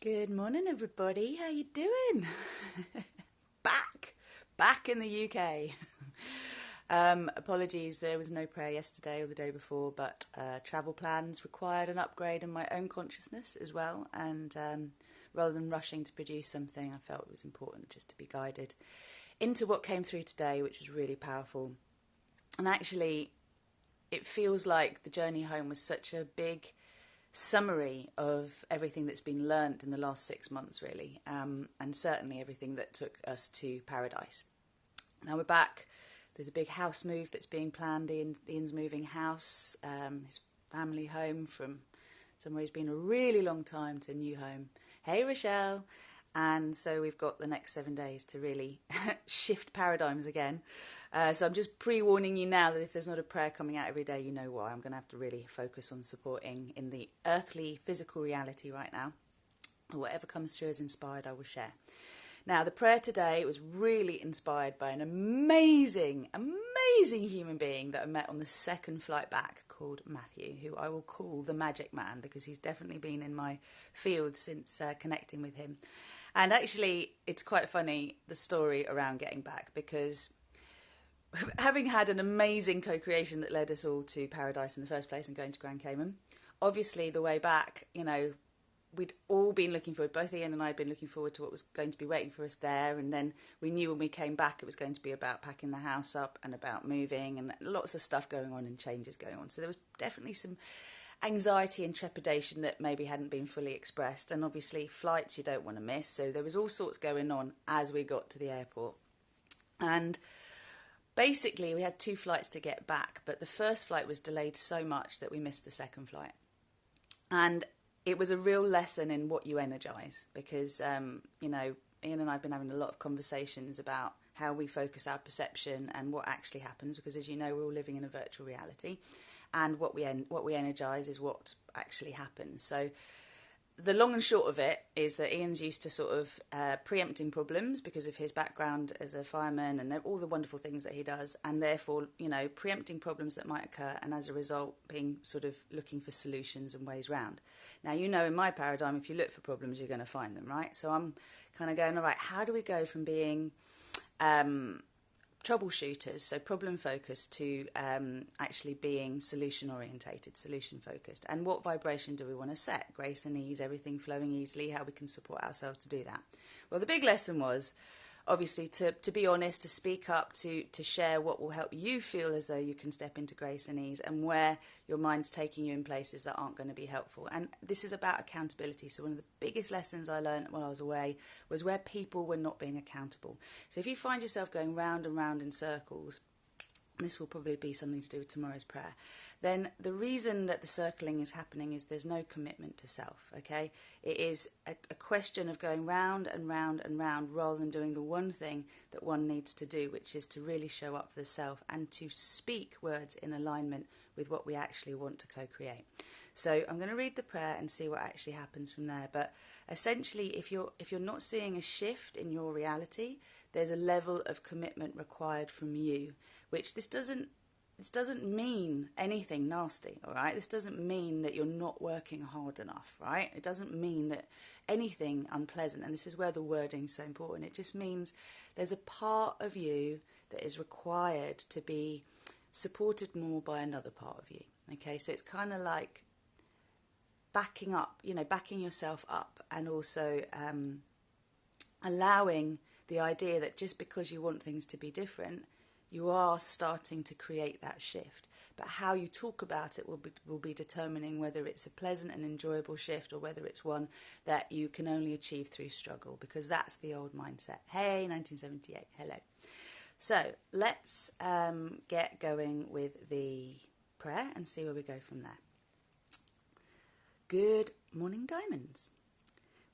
Good morning, everybody. How you doing? Back in the UK. Apologies, there was no prayer yesterday or the day before, but travel plans required an upgrade in my own consciousness as well. And rather than rushing to produce something, I felt it was important just to be guided into what came through today, which was really powerful. And actually, it feels like the journey home was such a big summary of everything that's been learnt in the last 6 months, really, and certainly everything that took us to paradise. Now we're back. There's a big house move that's being planned. Ian's moving house, his family home from somewhere he's been a really long time to a new home. Hey, Rochelle. And so we've got the next 7 days to really shift paradigms again. So I'm just pre-warning you now that if there's not a prayer coming out every day, you know why. I'm going to have to really focus on supporting in the earthly, physical reality right now. Whatever comes through as inspired, I will share. Now, the prayer today was really inspired by an amazing human being that I met on the second flight back called Matthew, who I will call the Magic Man because he's definitely been in my field since connecting with him. And actually, it's quite funny, the story around getting back, because having had an amazing co-creation that led us all to paradise in the first place and going to Grand Cayman, obviously the way back, we'd all been looking forward, both Ian and I had been looking forward to what was going to be waiting for us there. And then we knew when we came back it was going to be about packing the house up and about moving and lots of stuff going on and changes going on. So there was definitely some anxiety and trepidation that maybe hadn't been fully expressed. And obviously flights you don't want to miss. So there was all sorts going on as we got to the airport. And basically, we had 2 flights to get back, but the first flight was delayed so much that we missed the second flight. And it was a real lesson in what you energise, because, Ian and I have been having a lot of conversations about how we focus our perception and what actually happens, because as you know, we're all living in a virtual reality, and what we energise is what actually happens. So the long and short of it is that Ian's used to sort of preempting problems because of his background as a fireman and all the wonderful things that he does, and therefore, preempting problems that might occur, and as a result, being sort of looking for solutions and ways round. Now, in my paradigm, if you look for problems, you're going to find them, right? So I'm kind of going, all right, how do we go from being troubleshooters, so problem focused, to actually being solution orientated, solution focused? And what vibration do we want to set? Grace and ease, everything flowing easily, how we can support ourselves to do that. Well, the big lesson was obviously to be honest, to speak up, to share what will help you feel as though you can step into grace and ease, and where your mind's taking you in places that aren't going to be helpful. And this is about accountability. So one of the biggest lessons I learned while I was away was where people were not being accountable. So if you find yourself going round and round in circles, this will probably be something to do with tomorrow's prayer, then the reason that the circling is happening is there's no commitment to self, okay? It is a question of going round and round and round rather than doing the one thing that one needs to do, which is to really show up for the self and to speak words in alignment with what we actually want to co-create. So I'm going to read the prayer and see what actually happens from there. But essentially, if you're not seeing a shift in your reality, there's a level of commitment required from you, which this doesn't mean anything nasty, all right? This doesn't mean that you're not working hard enough, right? It doesn't mean that anything unpleasant, and this is where the wording is so important. It just means there's a part of you that is required to be supported more by another part of you, okay? So it's kind of like backing up, backing yourself up, and also allowing the idea that just because you want things to be different, you are starting to create that shift. But how you talk about it will be determining whether it's a pleasant and enjoyable shift or whether it's one that you can only achieve through struggle, because that's the old mindset. Hey, 1978, hello. So let's get going with the prayer and see where we go from there. Good morning, diamonds.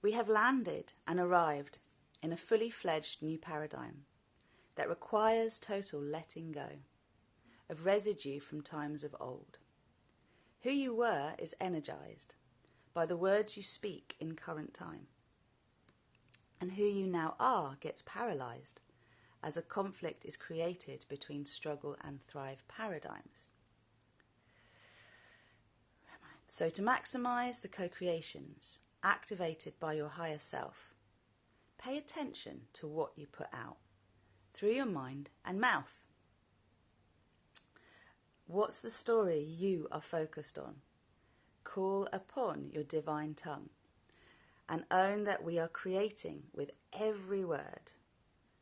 We have landed and arrived in a fully fledged new paradigm that requires total letting go of residue from times of old. Who you were is energized by the words you speak in current time, and who you now are gets paralyzed as a conflict is created between struggle and thrive paradigms. So to maximize the co-creations activated by your higher self, pay attention to what you put out through your mind and mouth. What's the story you are focused on? Call upon your divine tongue and own that we are creating with every word.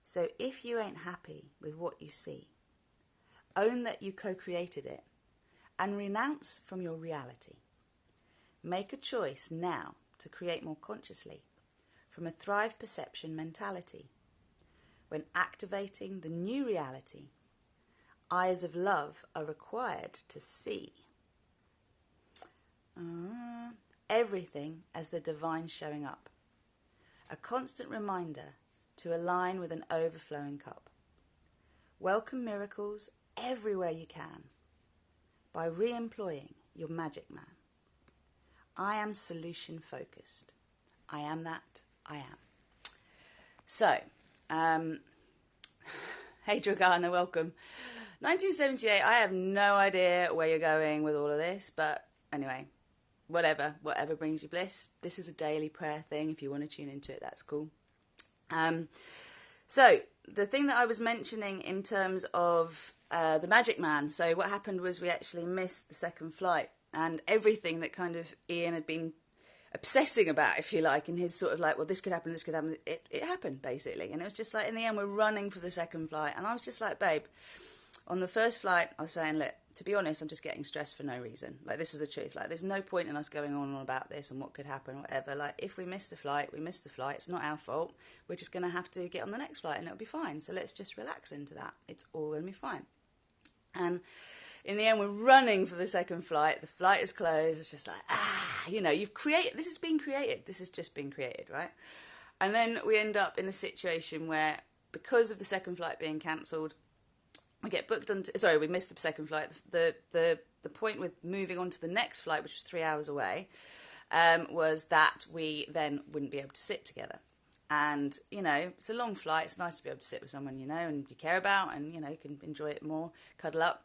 So if you ain't happy with what you see, own that you co-created it and renounce from your reality. Make a choice now to create more consciously from a Thrive perception mentality. When activating the new reality, eyes of love are required to see everything as the divine showing up. A constant reminder to align with an overflowing cup. Welcome miracles everywhere you can by re-employing your magic man. I am solution focused. I am that I am. So, hey Dragana, welcome. 1978, I have no idea where you're going with all of this, but anyway, whatever brings you bliss. This is a daily prayer thing. If you want to tune into it, that's cool. So, the thing that I was mentioning in terms of the Magic Man, so what happened was we actually missed the second flight, and everything that kind of Ian had been obsessing about, if you like, in his sort of like, well, this could happen, it happened, basically. And it was just like, in the end, we're running for the second flight, and I was just like, babe, on the first flight, I was saying, look, to be honest, I'm just getting stressed for no reason. Like, this was the truth. Like, there's no point in us going on about this and what could happen, whatever. Like, if we miss the flight, we miss the flight. It's not our fault. We're just going to have to get on the next flight and it'll be fine. So let's just relax into that. It's all going to be fine. And in the end, we're running for the second flight. The flight is closed. It's just like, you've created, this has been created. This has just been created, right? And then we end up in a situation where, because of the second flight being cancelled, we get booked onto, we missed the second flight. The point with moving on to the next flight, which was 3 hours away, was that we then wouldn't be able to sit together. And, it's a long flight. It's nice to be able to sit with someone, and you care about, and, you can enjoy it more, cuddle up.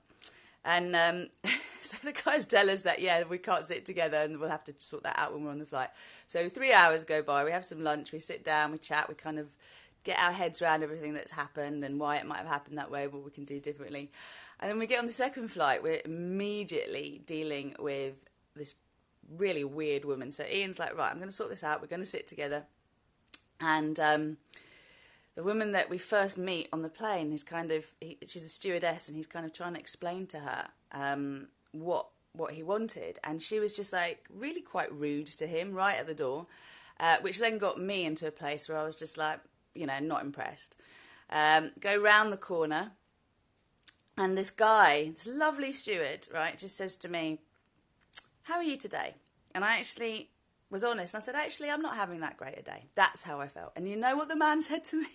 And so the guys tell us that, we can't sit together and we'll have to sort that out when we're on the flight. So 3 hours go by, we have some lunch, we sit down, we chat, we kind of get our heads around everything that's happened and why it might have happened that way, what we can do differently. And then we get on the second flight, we're immediately dealing with this really weird woman. So Ian's like, right, I'm going to sort this out, we're going to sit together. And the woman that we first meet on the plane is she's a stewardess, and he's kind of trying to explain to her what he wanted. And she was just like really quite rude to him right at the door, which then got me into a place where I was just like, not impressed. Go round the corner, and this guy, this lovely steward, right, just says to me, how are you today? And I actually was honest, and I said, actually, I'm not having that great a day. That's how I felt. And you know what the man said to me?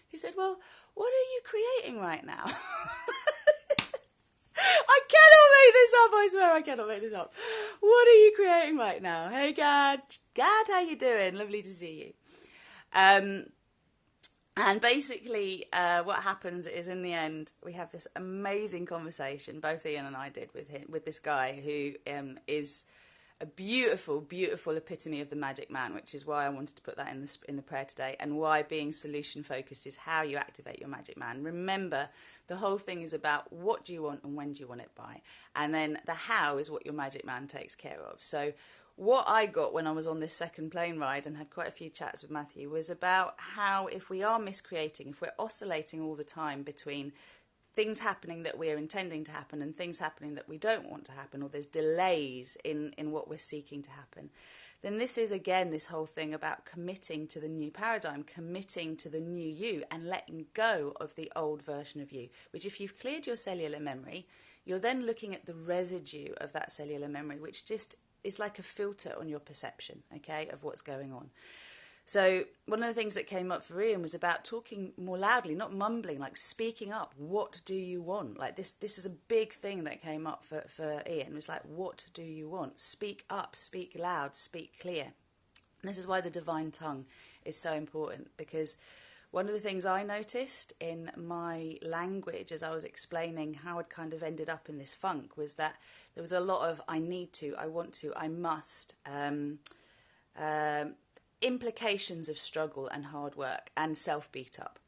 He said, well, what are you creating right now? I cannot make this up, I swear I cannot make this up. What are you creating right now? Hey, Gad, how you doing? Lovely to see you. And basically what happens is, in the end, we have this amazing conversation, both Ian and I did with this guy who is a beautiful, beautiful epitome of the magic man, which is why I wanted to put that in the prayer today, and why being solution focused is how you activate your magic man. Remember, the whole thing is about what do you want and when do you want it by, and then the how is what your magic man takes care of. So what I got when I was on this second plane ride and had quite a few chats with Matthew was about how, if we are miscreating, if we're oscillating all the time between things happening that we're intending to happen and things happening that we don't want to happen, or there's delays in what we're seeking to happen, then this is, again, this whole thing about committing to the new paradigm, committing to the new you, and letting go of the old version of you, which, if you've cleared your cellular memory, you're then looking at the residue of that cellular memory, which just is like a filter on your perception, okay, of what's going on. So one of the things that came up for Ian was about talking more loudly, not mumbling, like speaking up. What do you want? Like this is a big thing that came up for Ian. It was like, what do you want? Speak up, speak loud, speak clear. And this is why the divine tongue is so important, because One of the things I noticed in my language as I was explaining how I'd kind of ended up in this funk was that there was a lot of I need to, I want to, I must, implications of struggle and hard work and self-beat up.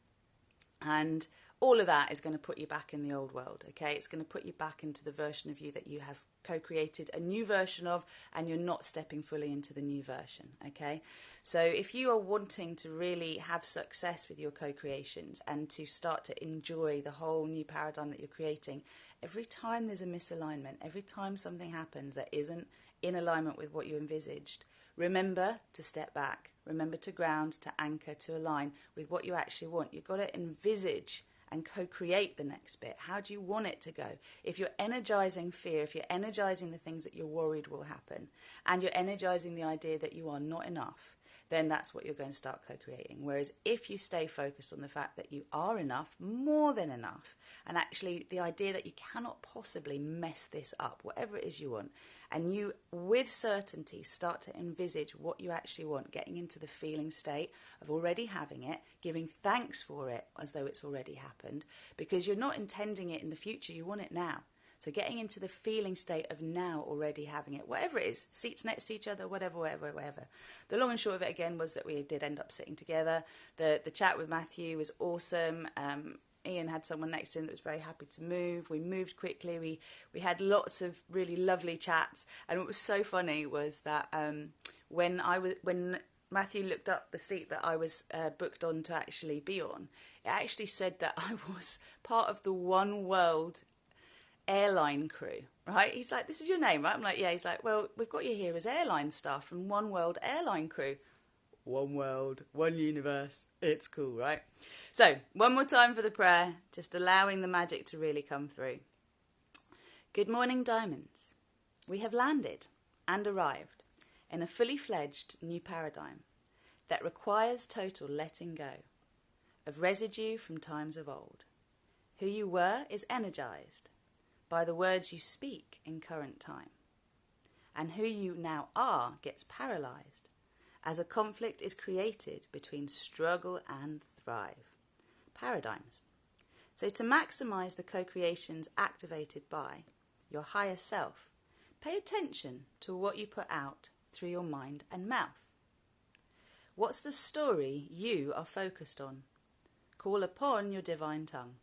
And all of that is going to put you back in the old world, okay? It's going to put you back into the version of you that you have co-created a new version of, and you're not stepping fully into the new version, okay? So if you are wanting to really have success with your co-creations and to start to enjoy the whole new paradigm that you're creating, every time there's a misalignment, every time something happens that isn't in alignment with what you envisaged, remember to step back, remember to ground, to anchor, to align with what you actually want. You've got to envisage and co-create the next bit. How do you want it to go? If you're energizing fear, if you're energizing the things that you're worried will happen, and you're energizing the idea that you are not enough, then that's what you're going to start co-creating. Whereas if you stay focused on the fact that you are enough, more than enough, and actually the idea that you cannot possibly mess this up, whatever it is you want, and you, with certainty, start to envisage what you actually want, getting into the feeling state of already having it, giving thanks for it as though it's already happened, because you're not intending it in the future, you want it now. So getting into the feeling state of now already having it, whatever it is, seats next to each other, whatever. The long and short of it again was that we did end up sitting together. The chat with Matthew was awesome. Ian had someone next to him that was very happy to move. We moved quickly. We had lots of really lovely chats. And what was so funny was that when Matthew looked up the seat that I was booked on to actually be on, it actually said that I was part of the One World airline crew, right? He's like, this is your name, right? I'm like, yeah. He's like, well, we've got you here as airline staff from One World airline crew. One world, one universe. It's cool, right? So, one more time for the prayer, just allowing the magic to really come through. Good morning, diamonds. We have landed and arrived in a fully fledged new paradigm that requires total letting go of residue from times of old. Who you were is energized by the words you speak in current time, and who you now are gets paralyzed as a conflict is created between struggle and thrive. Paradigms. So to maximize the co-creations activated by your higher self, pay attention to what you put out through your mind and mouth. What's the story you are focused on? Call upon your divine tongue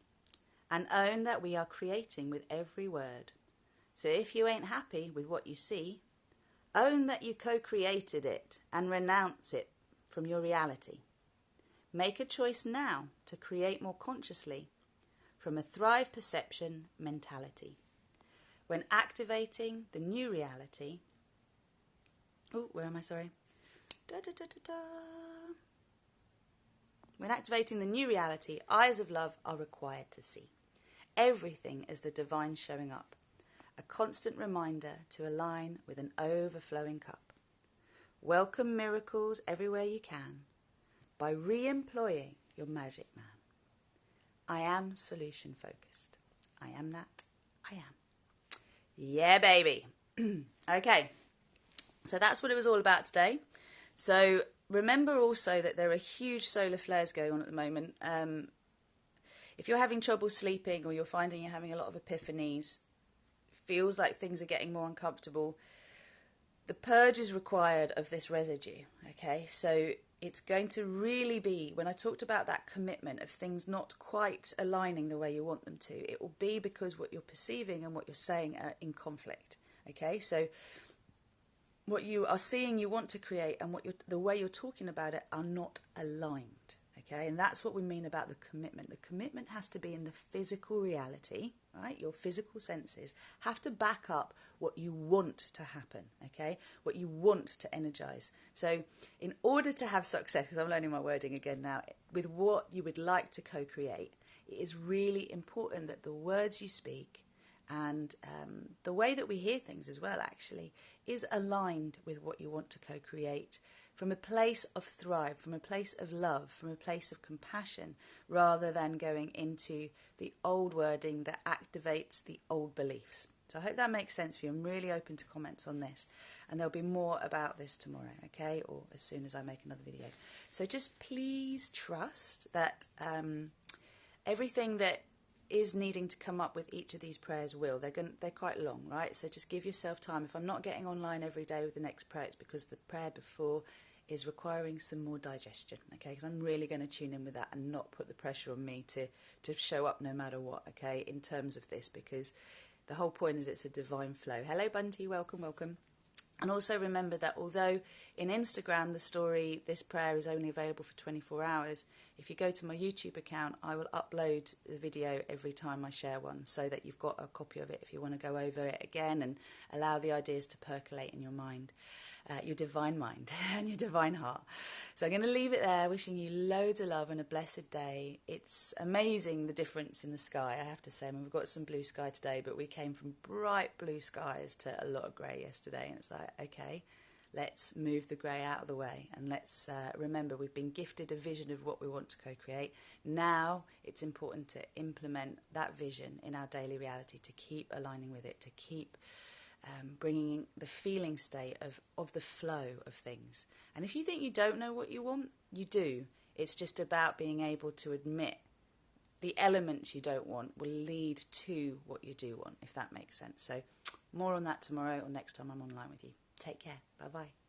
and own that we are creating with every word. So if you ain't happy with what you see, own that you co-created it and renounce it from your reality. Make a choice now to create more consciously from a thrive perception mentality. When activating the new reality, When activating the new reality, eyes of love are required to see everything as the divine showing up. A constant reminder to align with an overflowing cup. Welcome miracles everywhere you can by re-employing your magic man. I am solution focused. I am that. I am. Yeah, baby. Okay. So that's what it was all about today. So remember also that there are huge solar flares going on at the moment. If you're having trouble sleeping or you're finding you're having a lot of epiphanies, feels like things are getting more uncomfortable, the purge is required of this residue, okay? So it's going to really be, when I talked about that commitment of things not quite aligning the way you want them to, it will be because what you're perceiving and what you're saying are in conflict, okay? So what you are seeing you want to create and the way you're talking about it are not aligned, okay? And that's what we mean about the commitment. The commitment has to be in the physical reality, right? Your physical senses have to back up what you want to happen, okay? What you want to energize. So in order to have success, because I'm learning my wording again now, with what you would like to co-create, it is really important that the words you speak and the way that we hear things as well, actually, is aligned with what you want to co-create from a place of thrive, from a place of love, from a place of compassion, rather than going into the old wording that activates the old beliefs. So I hope that makes sense for you. I'm really open to comments on this. and there'll be more about this tomorrow, okay, or as soon as I make another video. So just please trust that everything that is needing to come up with each of these prayers will. They're quite long, right? So just give yourself time. If I'm not getting online every day with the next prayer, it's because the prayer before is requiring some more digestion, okay? Because I'm really going to tune in with that and not put the pressure on me to show up no matter what, okay, in terms of this, because the whole point is it's a divine flow. Hello, Bunty, welcome, welcome. And also remember that although in Instagram the story, this prayer is only available for 24 hours, if you go to my YouTube account, I will upload the video every time I share one so that you've got a copy of it if you want to go over it again and allow the ideas to percolate in your mind, your divine mind and your divine heart. So I'm going to leave it there, wishing you loads of love and a blessed day. It's amazing the difference in the sky, I have to say. I mean, we've got some blue sky today, but we came from bright blue skies to a lot of grey yesterday, and it's like, okay, let's move the grey out of the way and let's remember we've been gifted a vision of what we want to co-create. Now it's important to implement that vision in our daily reality, to keep aligning with it, to keep bringing the feeling state of the flow of things. And if you think you don't know what you want, you do. It's just about being able to admit the elements you don't want will lead to what you do want, if that makes sense. So more on that tomorrow or next time I'm online with you. Take care. Bye-bye.